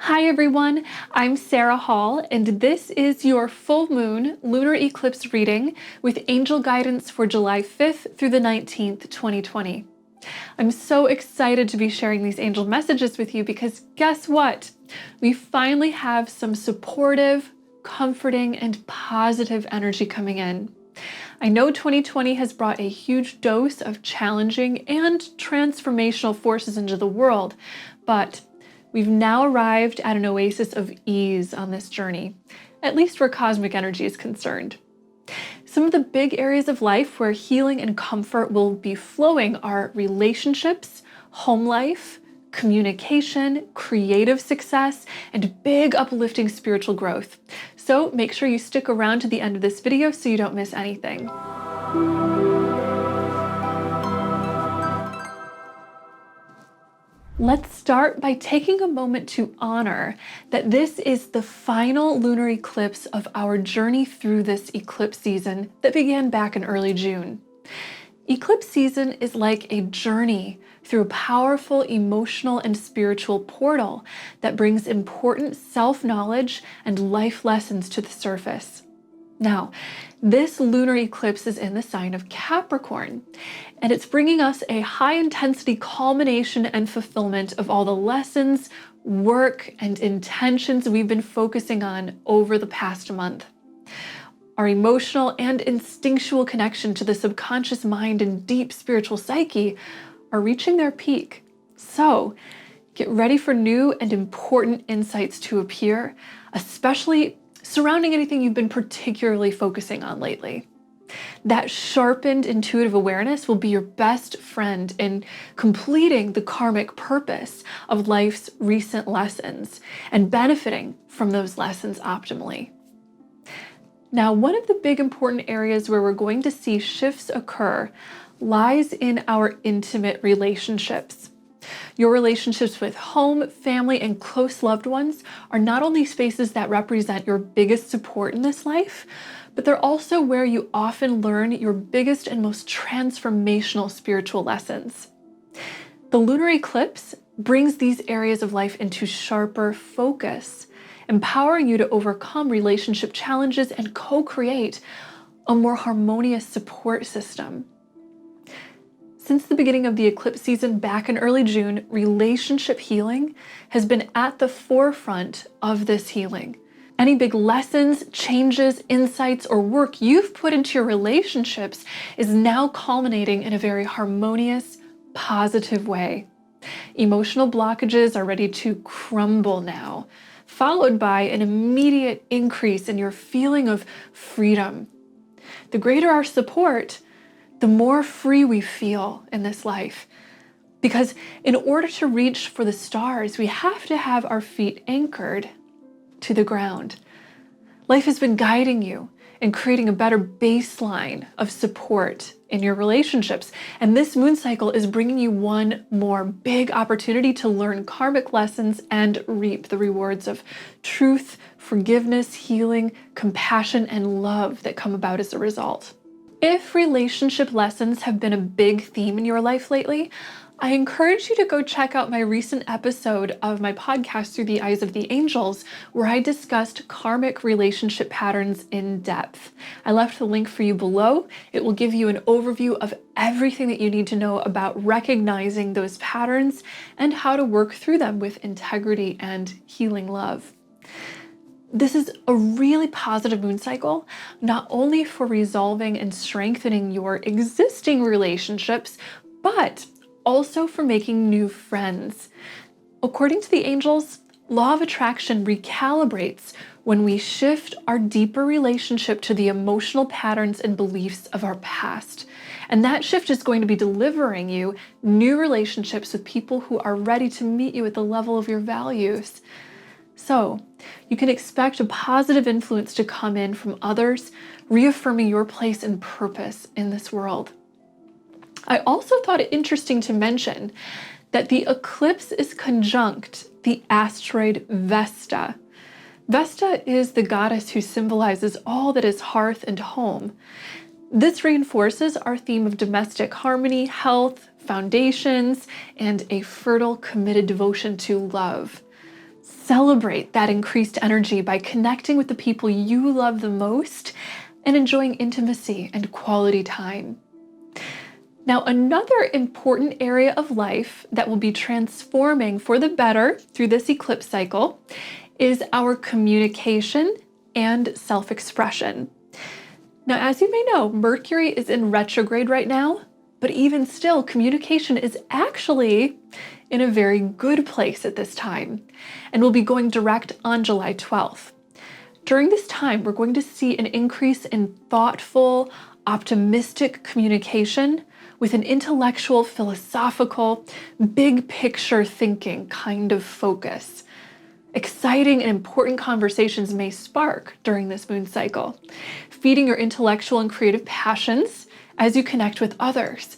Hi everyone, I'm Sarah Hall, and this is your full moon lunar eclipse reading with angel guidance for July 5th through the 19th, 2020. I'm so excited to be sharing these angel messages with you because guess what? We finally have some supportive, comforting, and positive energy coming in. I know 2020 has brought a huge dose of challenging and transformational forces into the world, but we've now arrived at an oasis of ease on this journey, at least where cosmic energy is concerned. Some of the big areas of life where healing and comfort will be flowing are relationships, home life, communication, creative success, and big uplifting spiritual growth. So make sure you stick around to the end of this video so you don't miss anything. Let's start by taking a moment to honor that this is the final lunar eclipse of our journey through this eclipse season that began back in early June. Eclipse season is like a journey through a powerful emotional and spiritual portal that brings important self-knowledge and life lessons to the surface. Now, this lunar eclipse is in the sign of Capricorn, and it's bringing us a high-intensity culmination and fulfillment of all the lessons, work, and intentions we've been focusing on over the past month. Our emotional and instinctual connection to the subconscious mind and deep spiritual psyche are reaching their peak. So, get ready for new and important insights to appear, especially surrounding anything you've been particularly focusing on lately. That sharpened intuitive awareness will be your best friend in completing the karmic purpose of life's recent lessons and benefiting from those lessons optimally. Now, one of the big important areas where we're going to see shifts occur lies in our intimate relationships. Your relationships with home, family, and close loved ones are not only spaces that represent your biggest support in this life, but they're also where you often learn your biggest and most transformational spiritual lessons. The lunar eclipse brings these areas of life into sharper focus, empowering you to overcome relationship challenges and co-create a more harmonious support system. Since the beginning of the eclipse season back in early June, relationship healing has been at the forefront of this healing. Any big lessons, changes, insights, or work you've put into your relationships is now culminating in a very harmonious, positive way. Emotional blockages are ready to crumble now, followed by an immediate increase in your feeling of freedom. The greater our support, the more free we feel in this life. Because in order to reach for the stars, we have to have our feet anchored to the ground. Life has been guiding you and creating a better baseline of support in your relationships. And this moon cycle is bringing you one more big opportunity to learn karmic lessons and reap the rewards of truth, forgiveness, healing, compassion, and love that come about as a result. If relationship lessons have been a big theme in your life lately, I encourage you to go check out my recent episode of my podcast Through the Eyes of the Angels, where I discussed karmic relationship patterns in depth. I left the link for you below. It will give you an overview of everything that you need to know about recognizing those patterns and how to work through them with integrity and healing love. This is a really positive moon cycle, not only for resolving and strengthening your existing relationships, but also for making new friends. According to the angels, law of attraction recalibrates when we shift our deeper relationship to the emotional patterns and beliefs of our past. And that shift is going to be delivering you new relationships with people who are ready to meet you at the level of your values. So, you can expect a positive influence to come in from others, reaffirming your place and purpose in this world. I also thought it interesting to mention that the eclipse is conjunct the asteroid Vesta. Vesta is the goddess who symbolizes all that is hearth and home. This reinforces our theme of domestic harmony, health, foundations, and a fertile, committed devotion to love. Celebrate that increased energy by connecting with the people you love the most and enjoying intimacy and quality time. Now, another important area of life that will be transforming for the better through this eclipse cycle is our communication and self-expression. Now, as you may know, Mercury is in retrograde right now, but even still, communication is actually in a very good place at this time and will be going direct on July 12th. During this time, we're going to see an increase in thoughtful, optimistic communication with an intellectual, philosophical, big picture thinking kind of focus. Exciting and important conversations may spark during this moon cycle, feeding your intellectual and creative passions as you connect with others.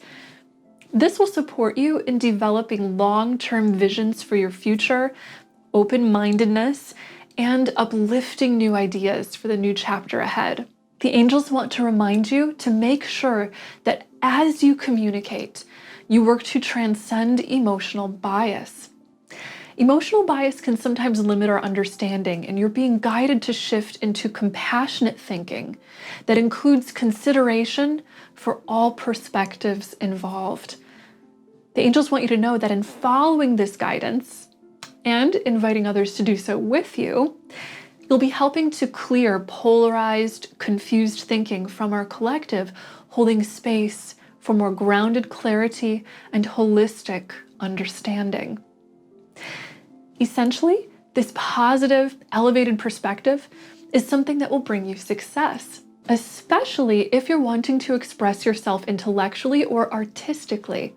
This will support you in developing long-term visions for your future, open-mindedness, and uplifting new ideas for the new chapter ahead. The angels want to remind you to make sure that as you communicate, you work to transcend emotional bias. Emotional bias can sometimes limit our understanding, and you're being guided to shift into compassionate thinking that includes consideration for all perspectives involved. The angels want you to know that in following this guidance and inviting others to do so with you, you'll be helping to clear polarized, confused thinking from our collective, holding space for more grounded clarity and holistic understanding. Essentially, this positive, elevated perspective is something that will bring you success, especially if you're wanting to express yourself intellectually or artistically.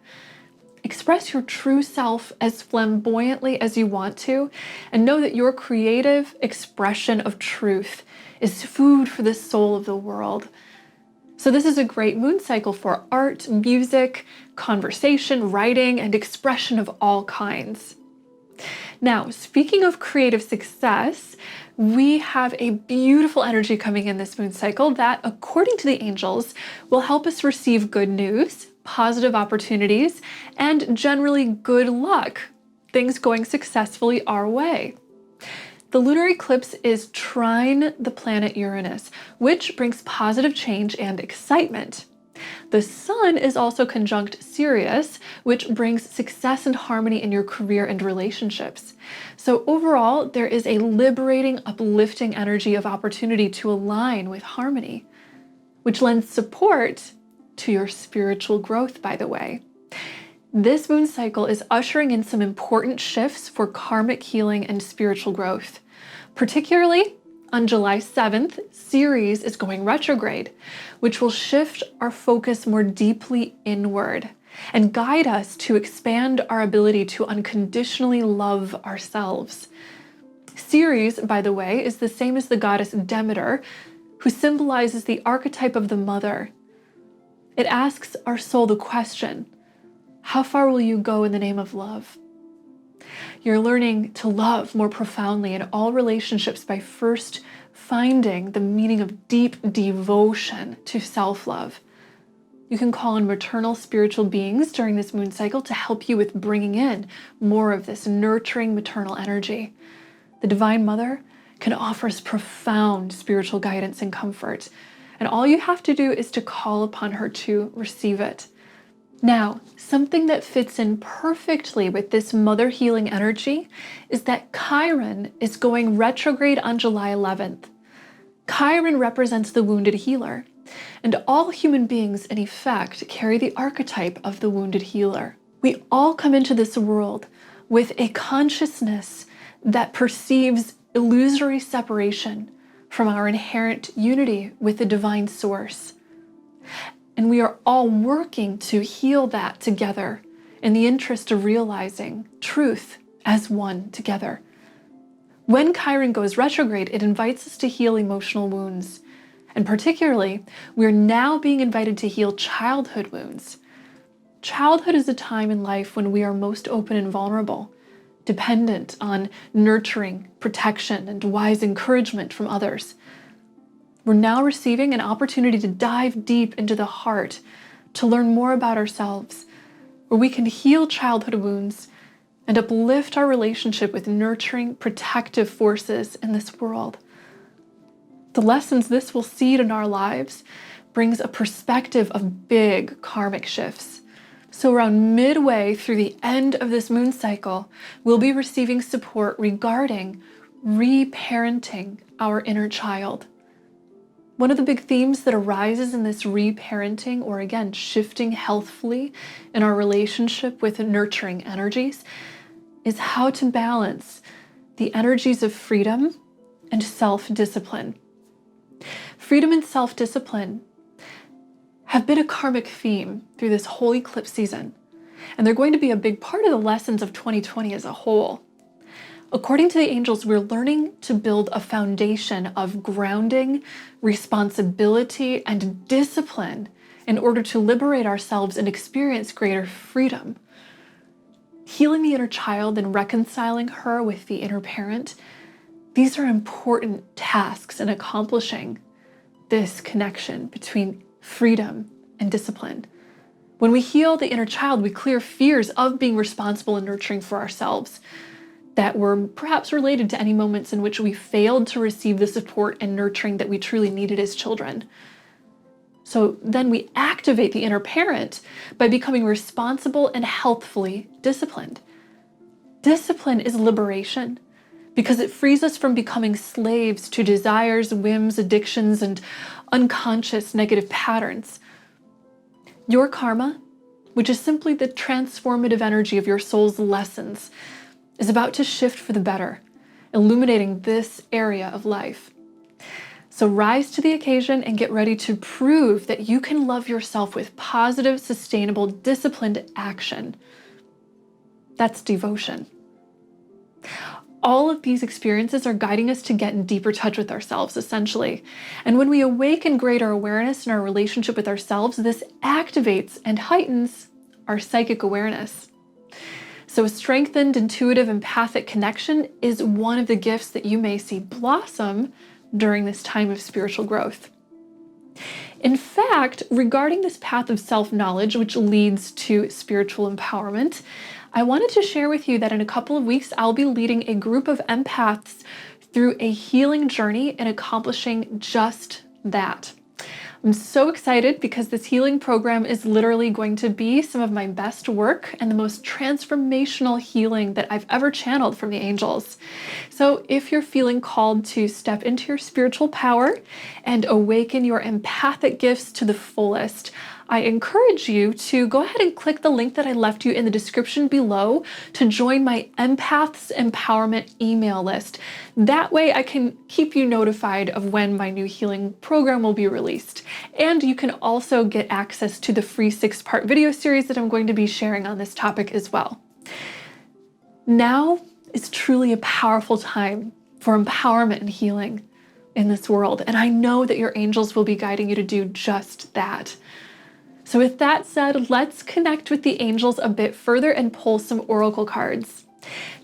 Express your true self as flamboyantly as you want to, and know that your creative expression of truth is food for the soul of the world. So this is a great moon cycle for art, music, conversation, writing, and expression of all kinds. Now, speaking of creative success, we have a beautiful energy coming in this moon cycle that, according to the angels, will help us receive good news, positive opportunities, and generally good luck, things going successfully our way. The lunar eclipse is trine the planet Uranus, which brings positive change and excitement. The sun is also conjunct Sirius, which brings success and harmony in your career and relationships. So overall, there is a liberating, uplifting energy of opportunity to align with harmony, which lends support to your spiritual growth, by the way. This moon cycle is ushering in some important shifts for karmic healing and spiritual growth. Particularly on July 7th, Ceres is going retrograde, which will shift our focus more deeply inward and guide us to expand our ability to unconditionally love ourselves. Ceres, by the way, is the same as the goddess Demeter, who symbolizes the archetype of the mother. It asks our soul the question, how far will you go in the name of love? You're learning to love more profoundly in all relationships by first finding the meaning of deep devotion to self-love. You can call on maternal spiritual beings during this moon cycle to help you with bringing in more of this nurturing maternal energy. The Divine Mother can offer us profound spiritual guidance and comfort, and all you have to do is to call upon her to receive it. Now, something that fits in perfectly with this mother healing energy is that Chiron is going retrograde on July 11th. Chiron represents the wounded healer, and all human beings, in effect, carry the archetype of the wounded healer. We all come into this world with a consciousness that perceives illusory separation from our inherent unity with the divine source. And we are all working to heal that together in the interest of realizing truth as one together. When Chiron goes retrograde, it invites us to heal emotional wounds. And particularly, we're now being invited to heal childhood wounds. Childhood is a time in life when we are most open and vulnerable, dependent on nurturing, protection, and wise encouragement from others. We're now receiving an opportunity to dive deep into the heart, to learn more about ourselves, where we can heal childhood wounds and uplift our relationship with nurturing, protective forces in this world. The lessons this will seed in our lives brings a perspective of big karmic shifts. So around midway through the end of this moon cycle, we'll be receiving support regarding reparenting our inner child. One of the big themes that arises in this reparenting, or again, shifting healthfully in our relationship with nurturing energies, is how to balance the energies of freedom and self-discipline. Freedom and self-discipline have been a karmic theme through this whole eclipse season, and they're going to be a big part of the lessons of 2020 as a whole. According to the angels, we're learning to build a foundation of grounding, responsibility, and discipline in order to liberate ourselves and experience greater freedom. Healing the inner child and reconciling her with the inner parent, these are important tasks in accomplishing this connection between freedom and discipline. When we heal the inner child, we clear fears of being responsible and nurturing for ourselves that were perhaps related to any moments in which we failed to receive the support and nurturing that we truly needed as children. So then we activate the inner parent by becoming responsible and healthfully disciplined. Discipline is liberation because it frees us from becoming slaves to desires, whims, addictions, and unconscious negative patterns. Your karma, which is simply the transformative energy of your soul's lessons, is about to shift for the better, illuminating this area of life. So rise to the occasion and get ready to prove that you can love yourself with positive, sustainable, disciplined action. That's devotion. All of these experiences are guiding us to get in deeper touch with ourselves, essentially. And when we awaken greater awareness in our relationship with ourselves, this activates and heightens our psychic awareness. So a strengthened, intuitive, empathic connection is one of the gifts that you may see blossom during this time of spiritual growth. In fact, regarding this path of self-knowledge, which leads to spiritual empowerment, I wanted to share with you that in a couple of weeks, I'll be leading a group of empaths through a healing journey in accomplishing just that. I'm so excited because this healing program is literally going to be some of my best work and the most transformational healing that I've ever channeled from the angels. So if you're feeling called to step into your spiritual power and awaken your empathic gifts to the fullest, I encourage you to go ahead and click the link that I left you in the description below to join my Empaths Empowerment email list. That way I can keep you notified of when my new healing program will be released. And you can also get access to the free 6-part video series that I'm going to be sharing on this topic as well. Now is truly a powerful time for empowerment and healing in this world. And I know that your angels will be guiding you to do just that. So with that said, let's connect with the angels a bit further and pull some oracle cards.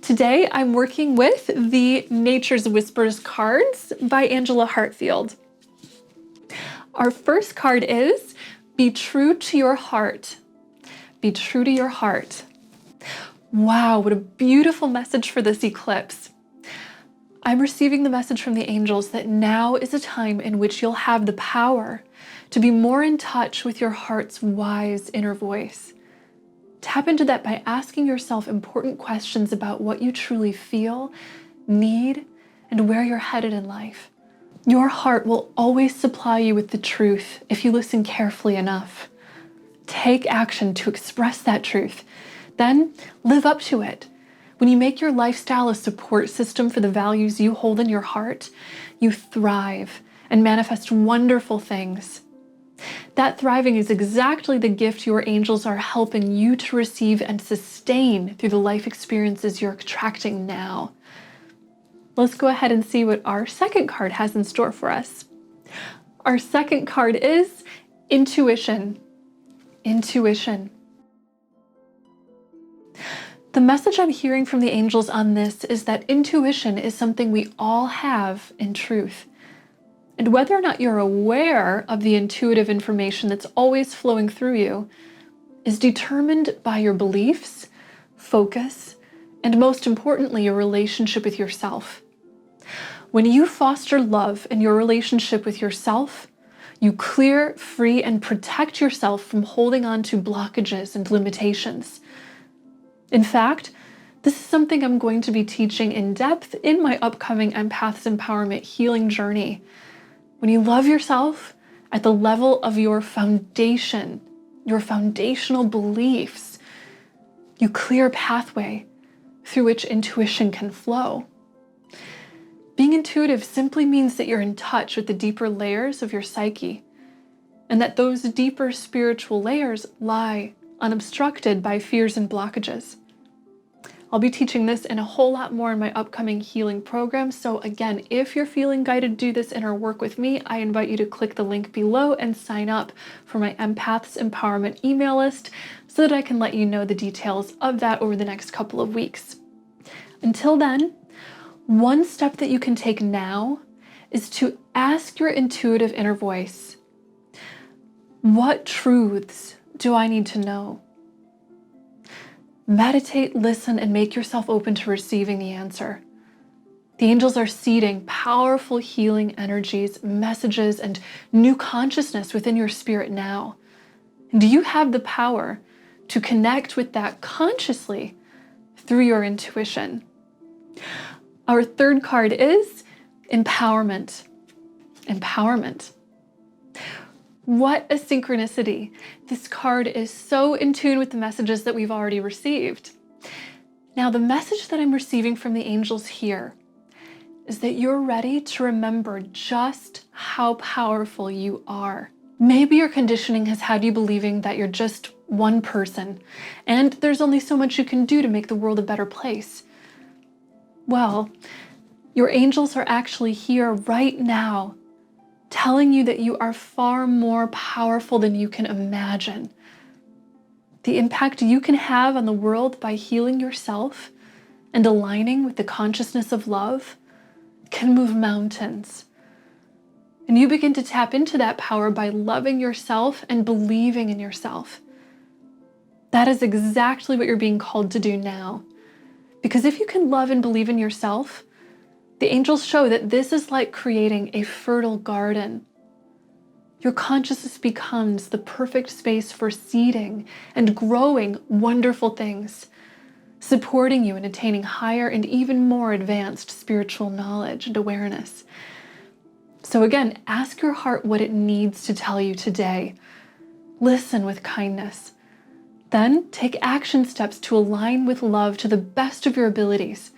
Today, I'm working with the Nature's Whispers cards by Angela Hartfield. Our first card is, be true to your heart. Be true to your heart. Wow, what a beautiful message for this eclipse. I'm receiving the message from the angels that now is a time in which you'll have the power to be more in touch with your heart's wise inner voice. Tap into that by asking yourself important questions about what you truly feel, need, and where you're headed in life. Your heart will always supply you with the truth if you listen carefully enough. Take action to express that truth, then live up to it. When you make your lifestyle a support system for the values you hold in your heart, you thrive and manifest wonderful things. That thriving is exactly the gift your angels are helping you to receive and sustain through the life experiences you're attracting now. Let's go ahead and see what our second card has in store for us. Our second card is intuition. Intuition. The message I'm hearing from the angels on this is that intuition is something we all have in truth. And whether or not you're aware of the intuitive information that's always flowing through you is determined by your beliefs, focus, and most importantly, your relationship with yourself. When you foster love in your relationship with yourself, you clear, free, and protect yourself from holding on to blockages and limitations. In fact, this is something I'm going to be teaching in depth in my upcoming Empath's Empowerment Healing Journey. When you love yourself at the level of your foundation, your foundational beliefs, you clear a pathway through which intuition can flow. Being intuitive simply means that you're in touch with the deeper layers of your psyche, and that those deeper spiritual layers lie unobstructed by fears and blockages. I'll be teaching this and a whole lot more in my upcoming healing program. So again, if you're feeling guided to do this inner work with me, I invite you to click the link below and sign up for my Empath's Empowerment email list so that I can let you know the details of that over the next couple of weeks. Until then, one step that you can take now is to ask your intuitive inner voice, what truths do I need to know? Meditate, listen, and make yourself open to receiving the answer. The angels are seeding powerful healing energies, messages, and new consciousness within your spirit now. And you have the power to connect with that consciously through your intuition. Our third card is empowerment. Empowerment. What a synchronicity. This card is so in tune with the messages that we've already received. Now, the message that I'm receiving from the angels here is that you're ready to remember just how powerful you are. Maybe your conditioning has had you believing that you're just one person, and there's only so much you can do to make the world a better place. Well, your angels are actually here right now, telling you that you are far more powerful than you can imagine. The impact you can have on the world by healing yourself and aligning with the consciousness of love can move mountains. And you begin to tap into that power by loving yourself and believing in yourself. That is exactly what you're being called to do now. Because if you can love and believe in yourself, the angels show that this is like creating a fertile garden. Your consciousness becomes the perfect space for seeding and growing wonderful things, supporting you in attaining higher and even more advanced spiritual knowledge and awareness. So again, ask your heart what it needs to tell you today. Listen with kindness. Then take action steps to align with love to the best of your abilities.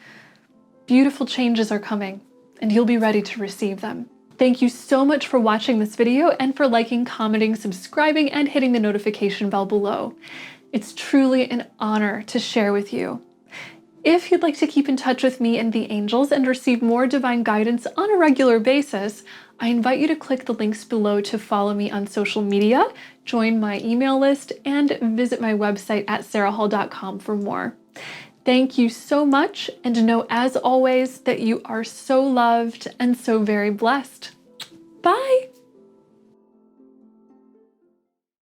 Beautiful changes are coming, and you'll be ready to receive them. Thank you so much for watching this video and for liking, commenting, subscribing, and hitting the notification bell below. It's truly an honor to share with you. If you'd like to keep in touch with me and the angels and receive more divine guidance on a regular basis, I invite you to click the links below to follow me on social media, join my email list, and visit my website at sarahhall.com for more. Thank you so much, and know as always that you are so loved and so very blessed. Bye!